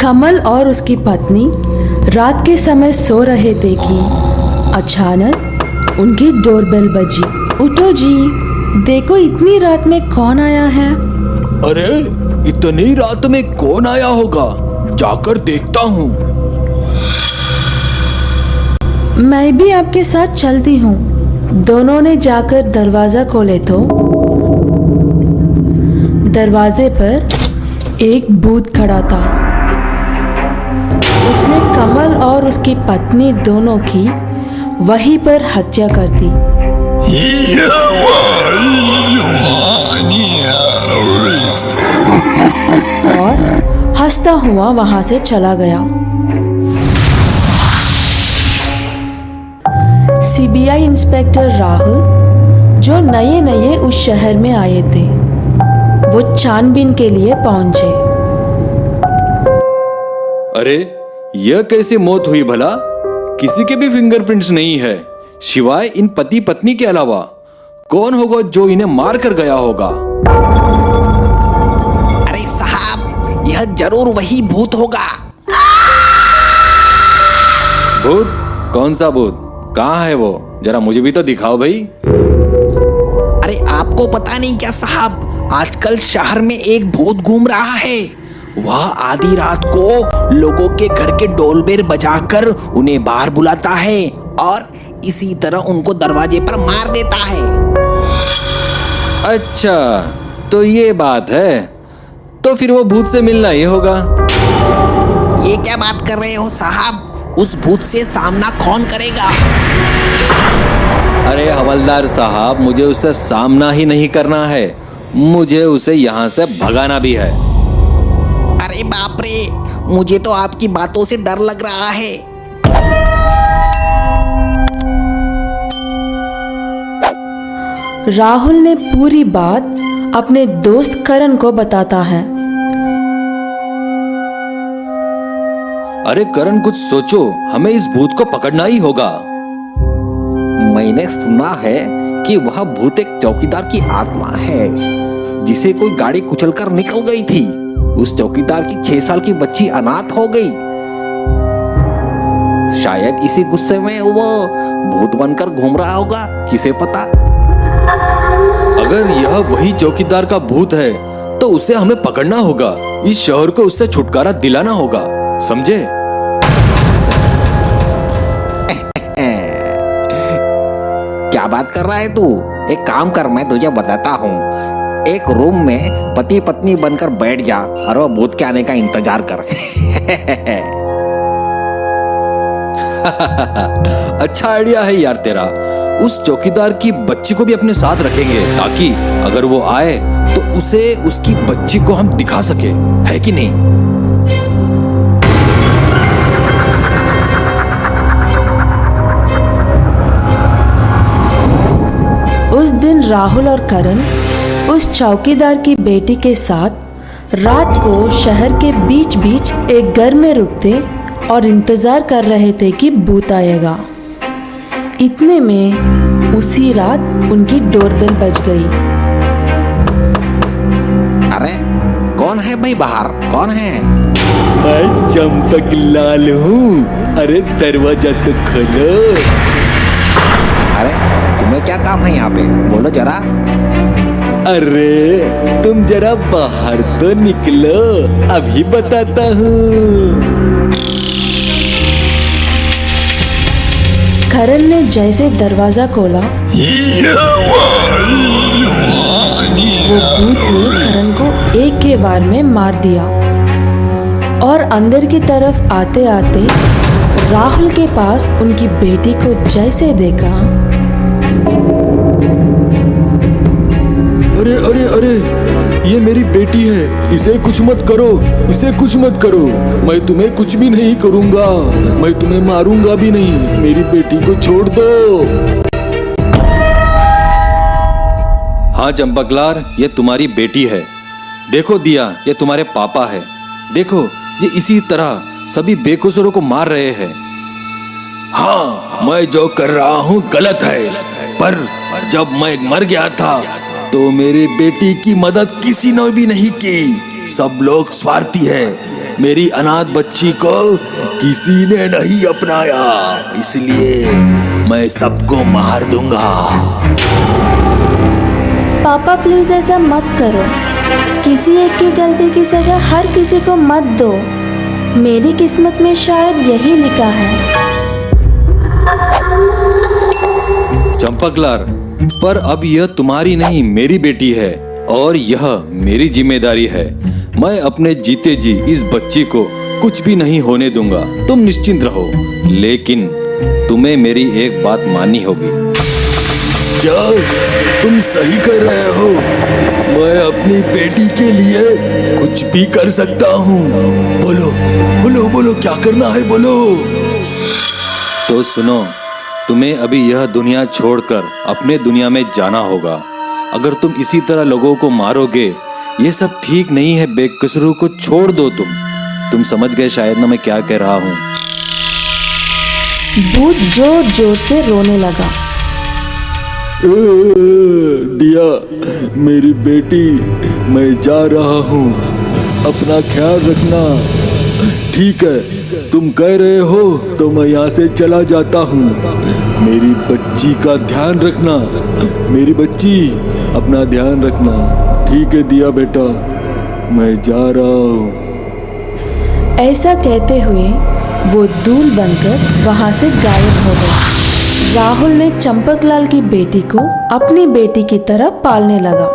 कमल और उसकी पत्नी रात के समय सो रहे थे कि अचानक उनकी डोरबेल बजी। उठो जी, देखो इतनी रात में कौन आया है। अरे इतनी रात में कौन आया होगा, जाकर देखता हूँ। मैं भी आपके साथ चलती हूँ। दोनों ने जाकर दरवाजा खोले तो दरवाजे पर एक भूत खड़ा था। उसने कमल और उसकी पत्नी दोनों की वहीं पर हत्या कर दी और हंसता हुआ वहां से चला गया। सीबीआई इंस्पेक्टर राहुल, जो नए नए उस शहर में आए थे, वो छानबीन के लिए पहुंचे। अरे यह कैसे मौत हुई भला? किसी के भी फिंगरप्रिंट्स नहीं है सिवाय इन पति पत्नी के अलावा। कौन होगा जो इन्हें मार कर गया होगा? अरे साहब, यह जरूर वही भूत होगा। भूत? कौन सा भूत? कहाँ है वो? जरा मुझे भी तो दिखाओ भाई। अरे आपको पता नहीं क्या साहब, आजकल शहर में एक भूत घूम रहा है। वह आधी रात को लोगों के घर के डोरबेल बजाकर उन्हें बाहर बुलाता है और इसी तरह उनको दरवाजे पर मार देता है। अच्छा, तो ये बात है। तो फिर वो भूत से मिलना ही होगा। ये क्या बात कर रहे हो साहब? उस भूत से सामना कौन करेगा? अरे हवलदार साहब, मुझे उससे सामना ही नहीं करना है, मुझे उसे यहाँ से भगाना भी है। अरे बाप रे, मुझे तो आपकी बातों से डर लग रहा है। राहुल ने पूरी बात अपने दोस्त करण को बताता है। अरे करण, कुछ सोचो, हमें इस भूत को पकड़ना ही होगा। मैंने सुना है कि वह भूत एक चौकीदार की आत्मा है, जिसे कोई गाड़ी कुचलकर निकल गई थी। उस चौकीदार की 6 साल की बच्ची अनाथ हो गई। शायद इसी गुस्से में वो भूत बनकर घूम रहा होगा, किसे पता। अगर यह वही चौकीदार का भूत है तो उसे हमें पकड़ना होगा। इस शहर को उससे छुटकारा दिलाना होगा, समझे? क्या बात कर रहा है तू? एक काम कर, मैं तुझे बताता हूँ। एक रूम में पति पत्नी बनकर बैठ जा और वो भूत के आने का इंतजार कर। अच्छा आइडिया है यार तेरा। उस चौकीदार की बच्ची को भी अपने साथ रखेंगे ताकि अगर वो आए तो उसे उसकी बच्ची को हम दिखा सके, है कि नहीं? उस दिन राहुल और करण उस चौकीदार की बेटी के साथ रात को शहर के बीच बीच एक घर में रुकते और इंतजार कर रहे थे कि भूत आएगा। इतने में उसी रात उनकी डोरबेल बज गई। अरे कौन है भाई बाहर? कौन है? मैं चंपक लाल हूँ। अरे दरवाजा तो खोलो। अरे तुम्हें क्या काम है यहाँ पे? बोलो जरा। अरे तुम जरा बाहर तो निकलो, अभी बताता हूँ। करण ने जैसे दरवाजा खोला, वो भूत ने करण को एक के वार में मार दिया और अंदर की तरफ आते आते राहुल के पास उनकी बेटी को जैसे देखा। अरे अरे अरे, ये मेरी बेटी है, इसे कुछ मत करो, इसे कुछ मत करो। मैं तुम्हें कुछ भी नहीं करूंगा, मैं तुम्हें मारूंगा भी नहीं। मेरी बेटी को छोड़ दो। हाँ चंपकलाल, ये तुम्हारी बेटी है। देखो दिया, ये तुम्हारे पापा है। देखो, ये इसी तरह सभी बेकसूरों को मार रहे हैं। हाँ, मैं जो कर रहा हूँ गलत है, पर जब मैं मर गया था तो मेरी बेटी की मदद किसी ने भी नहीं की। सब लोग स्वार्थी है। मेरी अनाथ बच्ची को किसी ने नहीं अपनाया, इसलिए मैं सबको मार दूंगा। पापा प्लीज ऐसा मत करो। किसी एक की गलती की सजा हर किसी को मत दो। मेरी किस्मत में शायद यही लिखा है। चंपकलाल, पर अब यह तुम्हारी नहीं मेरी बेटी है और यह मेरी जिम्मेदारी है। मैं अपने जीते जी इस बच्ची को कुछ भी नहीं होने दूंगा। तुम निश्चिंत रहो, लेकिन तुम्हें मेरी एक बात माननी होगी। क्या तुम सही कर रहे हो? मैं अपनी बेटी के लिए कुछ भी कर सकता हूँ। बोलो बोलो बोलो, क्या करना है बोलो। तो सुनो, तुम्हें अभी यह दुनिया छोड़कर अपने दुनिया में जाना होगा। अगर तुम इसी तरह लोगों को मारोगे, ये सब ठीक नहीं है। बेकसूरों को छोड़ दो। तुम समझ गए शायद ना मैं क्या कह रहा हूँ। भूत जोर जोर से रोने लगा। दिया, मेरी बेटी, मैं जा रहा हूँ, अपना ख्याल रखना। ठीक है, तुम कह रहे हो तो मैं यहाँ से चला जाता हूँ। मेरी बच्ची का ध्यान रखना। मेरी बच्ची, अपना ध्यान रखना। ठीक है दिया बेटा, मैं जा रहा हूँ। ऐसा कहते हुए वो धूल बनकर वहां से गायब हो गया। राहुल ने चंपकलाल की बेटी को अपनी बेटी की तरह पालने लगा।